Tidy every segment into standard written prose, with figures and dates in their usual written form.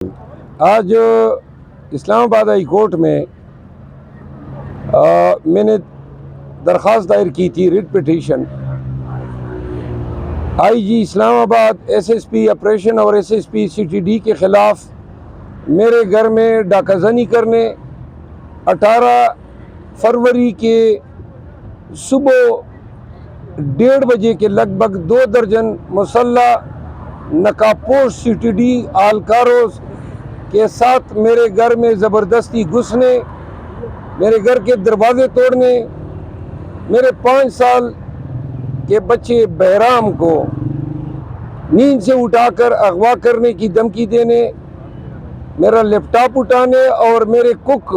आज Islamabad high court में मैंने दरख्वास्त दायर की थी, writ petition. IG Islamabad, SSP operation और एसएसपी सीटीडी के ख़िलाफ़ मेरे घर में डाकाज़नी करने 18 फरवरी के सुबह 1:30 बजे के लगभग 2 दर्जन मुसल्लह नकाबपोश सीटीडी आलकारों के साथ मेरे घर में ज़बरदस्ती घुसने, मेरे घर के दरवाजे तोड़ने, मेरे 5 साल के बच्चे बहराम को नींद से उठाकर अगवा करने की धमकी देने, मेरा लैपटॉप उठाने और मेरे कुक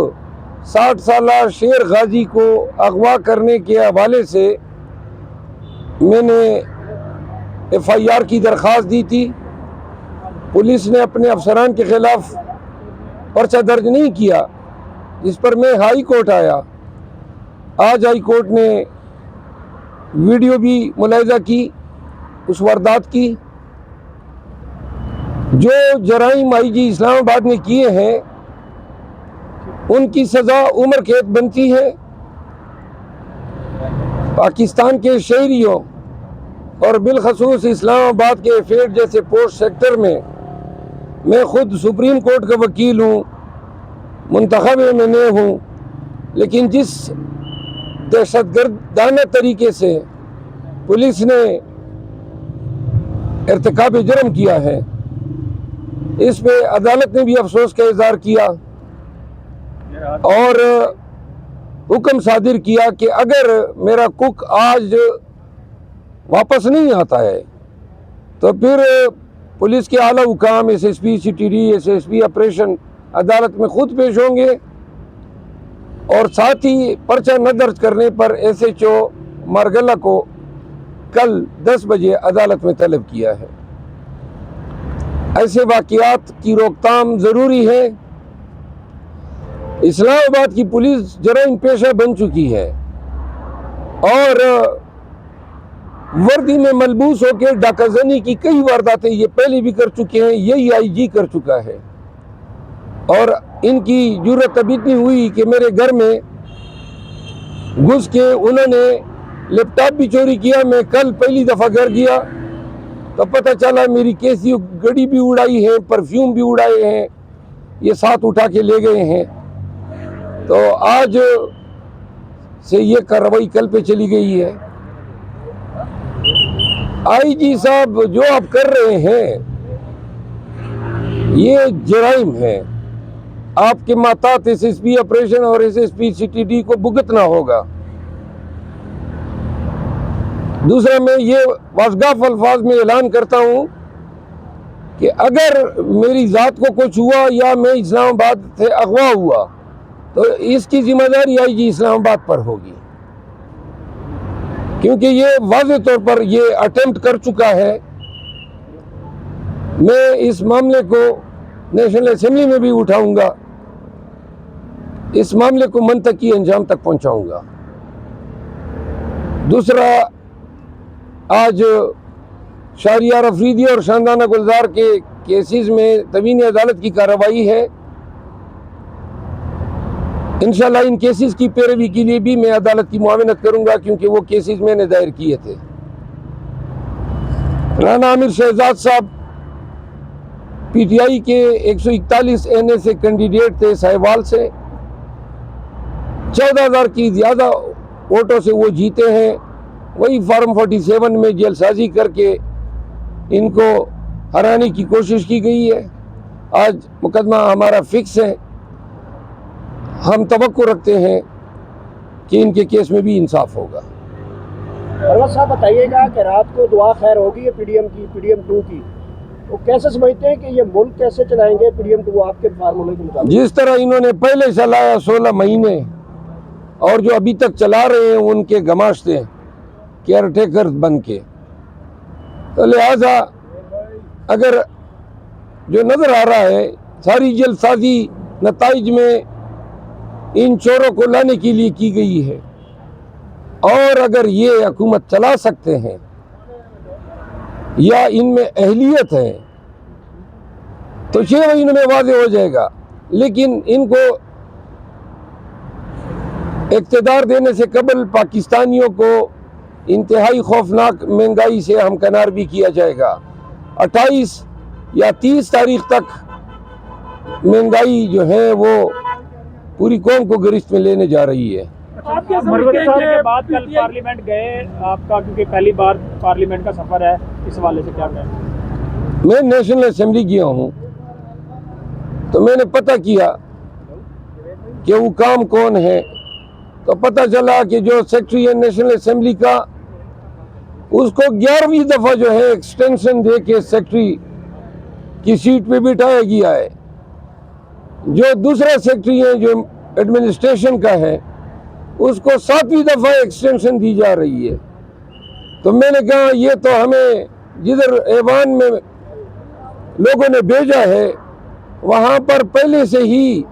60 साला शेर गाजी को अगवा करने के हवाले से मैंने FIR की दरख्वास्त दी थी। पुलिस ने अपने अफसरान के ख़िलाफ़ पर्चा दर्ज नहीं किया, जिस पर मैं हाई कोर्ट आया। आज हाई कोर्ट ने वीडियो भी मुलाहिज़ा की उस वारदात की। जो जराइम आईजी इस्लामाबाद ने किए हैं उनकी सज़ा उम्र कैद बनती है। पाकिस्तान के शहरियों और बिलखसूस इस्लामाबाद के फेड जैसे पोस्ट सेक्टर में मैं खुद सुप्रीम कोर्ट का वकील हूँ, मुंतखब मैंने हूँ, लेकिन जिस दहशतगर्दाना तरीके से पुलिस ने इर्तिकाब जुर्म किया है, इस पे अदालत ने भी अफसोस का इज़हार किया और हुक्म सादिर किया कि अगर मेरा कुक आज वापस नहीं आता है तो फिर पुलिस के आला हुकाम SSP CTD, SSP ऑपरेशन अदालत में खुद पेश होंगे और साथ ही पर्चा न दर्ज करने पर SHO मारगला को कल 10 बजे अदालत में तलब किया है। ऐसे वाक़यात की रोकथाम ज़रूरी है। इस्लामाबाद की पुलिस जराइम पेशा बन चुकी है और वर्दी में मलबूस होकर डाकाज़नी की कई वारदातें ये पहले भी कर चुके हैं, यही IG कर चुका है। और इनकी जुर्रत अब इतनी हुई कि मेरे घर में घुस के उन्होंने लैपटॉप भी चोरी किया। मैं कल पहली दफ़ा घर गया तो पता चला मेरी कैसी गड़ी भी उड़ाई है, परफ्यूम भी उड़ाए हैं, ये साथ उठा के ले गए हैं। तो आज से ये कार्रवाई कल पे चली गई है। IG साहब, जो आप कर रहे हैं ये जराइम है। आपके मातात SSP ऑपरेशन और SSP CTD को भुगतना होगा। दूसरा, मैं ये वाज़गाफ़ अल्फाज में ऐलान करता हूँ कि अगर मेरी ज़ात को कुछ हुआ या मैं इस्लामाबाद से अगवा हुआ तो इसकी जिम्मेदारी IG इस्लामाबाद पर होगी, क्योंकि ये वाज़े तौर पर ये अटेम्प्ट कर चुका है। मैं इस मामले को नेशनल असेंबली में भी उठाऊंगा, इस मामले को मंतकी अंजाम तक पहुंचाऊंगा। दूसरा, आज शहरियार अफरीदी और शानदाना गुलजार के केसेस में तवीनी अदालत की कार्रवाई है। इंशाल्लाह इन केसेस की पैरवी के लिए भी मैं अदालत की मुआवनत करूंगा, क्योंकि वो केसेस मैंने दायर किए थे। राना आमिर शहजाद साहब PTI के 141 NA से कैंडिडेट थे साहिवाल से। 14,000 की ज़्यादा वोटों से वो जीते हैं। वही फार्म 47 में जेलसाजी करके इनको हराने की कोशिश की गई है। आज मुकदमा हमारा फिक्स है। हम तवक्को रखते हैं कि इनके केस में भी इंसाफ होगा। परवेज़ साहब, बताइएगा कि रात को दुआ खैर होगी है PDM की, PDM 2 की, तो कैसे समझते हैं कि ये मुल्क कैसे चलाएंगे PDM 2 आपके फार्मूले के मुताबिक? जिस तरह इन्होंने पहले चलाया 16 महीने और जो अभी तक चला रहे हैं उनके गमाश्ते केयर टेकर बन के, तो लिहाजा अगर जो नज़र आ रहा है सारी जल्दसाजी नताइज में इन चोरों को लाने के लिए की गई है, और अगर ये हुकूमत चला सकते हैं या इनमें अहलियत है तो 6 महीनों में वाज़ेह हो जाएगा। लेकिन इनको इक़्तिदार देने से कबल पाकिस्तानियों को इंतहाई खौफनाक महंगाई से हमकनार भी किया जाएगा। 28 या 30 तारीख तक महंगाई जो है वो पूरी कौम को गिरफ्त में लेने जा रही है। आप क्या समझते हैं के बाद कल पार्लियामेंट गए आपका, क्योंकि पहली बार पार्लियामेंट का सफर है, इस हवाले से क्या कहें? मैं नेशनल असेंबली गया हूँ तो मैंने पता किया कि वो काम कौन है, तो पता चला कि जो सेक्रेटरी है नेशनल असेंबली का, उसको 11वीं दफ़ा जो है एक्सटेंशन दे के सेक्रेटरी की सीट पे बिठाया गया है। जो दूसरा सेक्रेटरी है जो एडमिनिस्ट्रेशन का है, उसको 7वीं दफ़ा एक्सटेंशन दी जा रही है। तो मैंने कहा ये तो हमें जिधर ऐवान में लोगों ने भेजा है वहाँ पर पहले से ही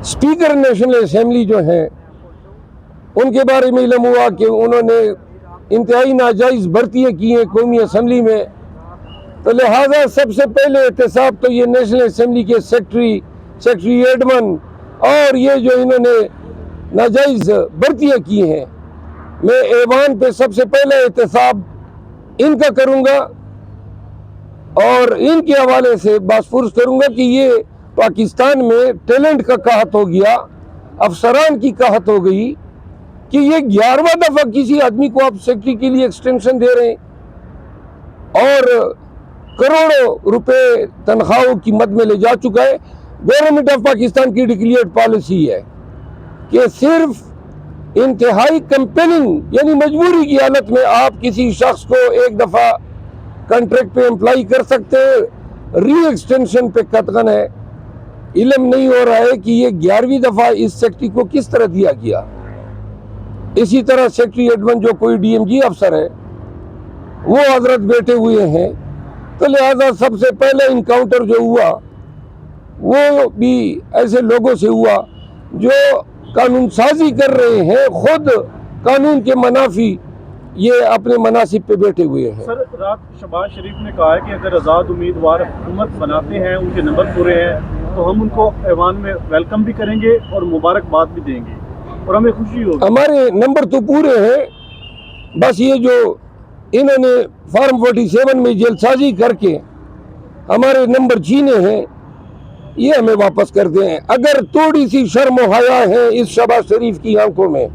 स्पीकर नेशनल असेंबली जो हैं उनके बारे में इल्म हुआ कि उन्होंने इंतहाई नाजायज़ भर्तियाँ की हैं कौमी असम्बली में। तो लिहाजा सबसे पहले एहतसाब तो ये नेशनल असेंबली के सेक्रेटरी एडमन और ये जो इन्होंने नाजायज़ भर्तियाँ की हैं, मैं ऐवान पे सबसे पहले एहतसाब इनका करूँगा और इनके हवाले से बासपुरस करूँगा कि ये पाकिस्तान में टैलेंट का कहत हो गया, अफसरान की कहत हो गई कि ये 11वां दफ़ा किसी आदमी को आप सेक्रेटरी के लिए एक्सटेंशन दे रहे हैं और करोड़ों रुपए तनख्वाहों की मद में ले जा चुका है। गवर्नमेंट ऑफ पाकिस्तान की डिक्लेयर्ड पॉलिसी है कि सिर्फ इंतहाई कंपेलिंग यानी मजबूरी की हालत में आप किसी शख्स को एक दफ़ा कॉन्ट्रैक्ट पे एम्प्लॉय कर सकते हैं। री एक्सटेंशन पे कतगन है। इल्म नहीं हो रहा है कि ये 11वीं दफ़ा इस सेक्रेटरी को किस तरह दिया गया। इसी तरह सेक्रेटरी एडमन जो कोई डीएमजी अफसर है वो हजरत बैठे हुए हैं, तो लिहाजा सबसे पहले इनकाउंटर जो हुआ वो भी ऐसे लोगों से हुआ जो कानून साजी कर रहे हैं, खुद कानून के मनाफी ये अपने मनासिब पे बैठे हुए हैं। सर, रात शहबाज शरीफ ने कहा है कि अगर आज़ाद उम्मीदवार हुकूमत बनाते हैं, उनके नंबर पूरे हैं, तो हम उनको ऐवान में वेलकम भी करेंगे और मुबारकबाद भी देंगे और हमें खुशी होगी। हमारे नंबर तो पूरे हैं, बस ये जो इन्होंने फॉर्म 47 में जेलसाजी करके हमारे नंबर छीने हैं, ये हमें वापस कर दें। अगर थोड़ी सी शर्म हया है इस शहबाज शरीफ की आंखों में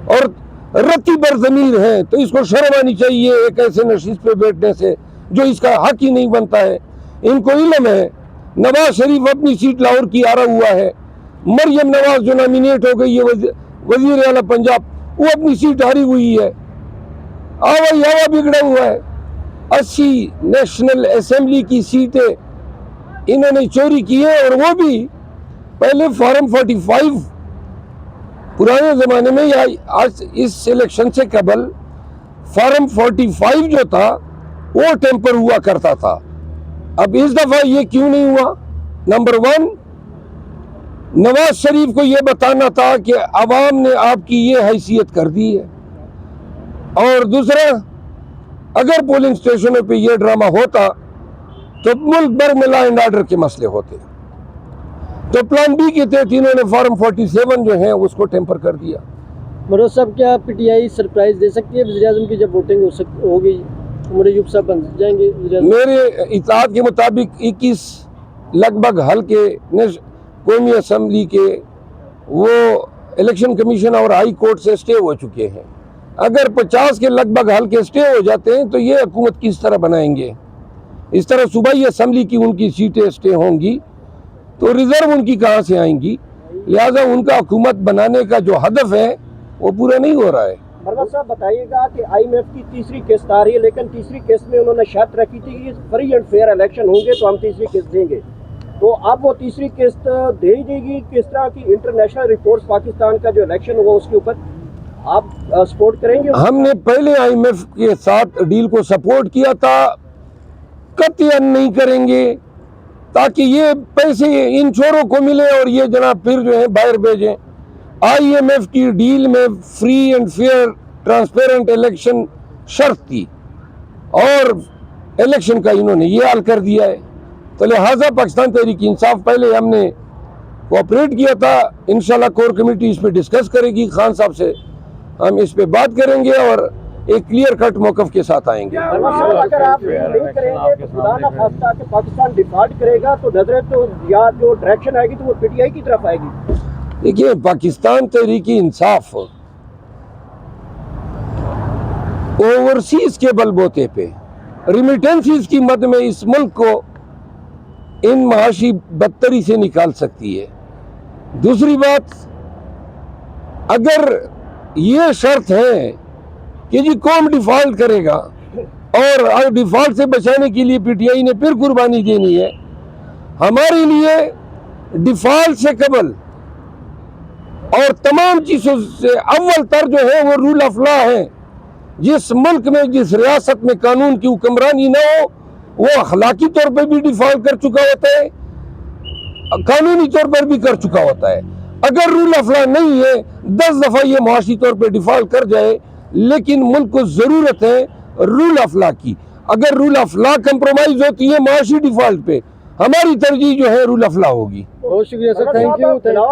और रत्ती बर ज़मीर है, तो इसको शर्म आनी चाहिए एक ऐसे नशिस्त पे बैठने से जो इसका हक ही नहीं बनता है। इनको इल्म है नवाज शरीफ अपनी सीट लाहौर की हारा हुआ है, मरियम नवाज जो नॉमिनेट हो गई है वजीर आला पंजाब, वो अपनी सीट हारी हुई है। आवा बिगड़ा हुआ है। 80 नेशनल असेंबली की सीटें इन्होंने चोरी की है और वो भी पहले फॉर्म 45 पुराने ज़माने में या आज इस इलेक्शन से कबल फॉर्म 45 जो था वो टेम्पर हुआ करता था। अब इस दफ़ा ये क्यों नहीं हुआ? नंबर 1, नवाज शरीफ को ये बताना था कि अवाम ने आपकी ये हैसियत कर दी है, और दूसरा अगर पोलिंग स्टेशनों पे ये ड्रामा होता तो मुल्क भर में लॉ एंड ऑर्डर के मसले होते। तो प्लान बी के तहत इन्होंने फॉर्म 47 जो है उसको टेम्पर कर दिया। मनोज साहब, क्या पीटीआई सरप्राइज दे सकती है वज़ीर-ए-आज़म की जब वोटिंग होगी? उमर अयूब साहब बन जाएंगे वज़ीर-ए-आज़म? मेरे इत्तलात के मुताबिक 21 लगभग हल्के कौमी असम्बली के वो इलेक्शन कमीशन और हाई कोर्ट से स्टे हो चुके हैं। अगर 50 के लगभग हल्के स्टे हो जाते हैं तो ये हुकूमत किस तरह बनाएंगे? इस तरह सूबाई असम्बली की उनकी सीटें स्टे होंगी तो रिजर्व उनकी कहाँ से आएंगी? लिहाजा उनका हुकूमत बनाने का जो हदफ है वो पूरा नहीं हो रहा है। मरवत साहब, बताइएगा कि IMF की तीसरी किस्त आ रही है, लेकिन तीसरी किस्त में उन्होंने शर्त रखी थी कि फ्री एंड फेयर इलेक्शन होंगे तो हम तीसरी किस्त देंगे। तो अब वो तीसरी किस्त दे देगी? किस तरह की इंटरनेशनल रिपोर्ट्स पाकिस्तान का जो इलेक्शन होगा उसके ऊपर आप सपोर्ट करेंगे? हमने पहले IMF के साथ डील को सपोर्ट किया था, कतई नहीं करेंगे ताकि ये पैसे इन चोरों को मिले और ये जनाब फिर जो है बाहर भेजें। IMF की डील में free and fair transparent election शर्त थी और इलेक्शन का इन्होंने ये हाल कर दिया है। तो लिहाजा पाकिस्तान तहरीक इंसाफ पहले हमने कोऑपरेट किया था, इंशाल्लाह कोर कमेटी इस पे डिस्कस करेगी, खान साहब से हम इस पे बात करेंगे और एक क्लियर कट मौकफ के साथ आएंगे। अगर आप नहीं करेंगे तो खुदा ना खास्ता कि पाकिस्तान डिफॉल्ट करेगा तो नजरें तो या जो डायरेक्शन आएगी तो वो पीटीआई की तरफ आएगी। देखिए, पाकिस्तान तहरीक इंसाफ ओवरसीज के बलबूते पे रिमिटेंसीज की मद में इस मुल्क को इन माशी बदतरी से निकाल सकती है। दूसरी बात, अगर ये शर्त है कि जी कौम डिफॉल्ट करेगा और डिफॉल्ट से बचाने के लिए पीटीआई ने फिर कुर्बानी देनी है, हमारे लिए डिफॉल्ट से कबल और तमाम चीज़ों से अव्वल तर जो है वो रूल ऑफ लॉ है। जिस मुल्क में, जिस रियासत में कानून की हुक्मरानी न हो, वो अखलाकी तौर पर भी डिफॉल्ट कर चुका होता है, कानूनी तौर पर भी कर चुका होता है। अगर रूल ऑफ लॉ नहीं है, 10 दफ़ा ये मुआशी तौर पर डिफॉल्ट कर जाए, लेकिन मुल्क को ज़रूरत है रूल ऑफ लॉ की। अगर रूल ऑफ लॉ कंप्रोमाइज होती है मुआशी डिफॉल्ट पे, हमारी तरजीह जो है रूल ऑफ लॉ होगी। बहुत शुक्रिया सर, थैंक यू।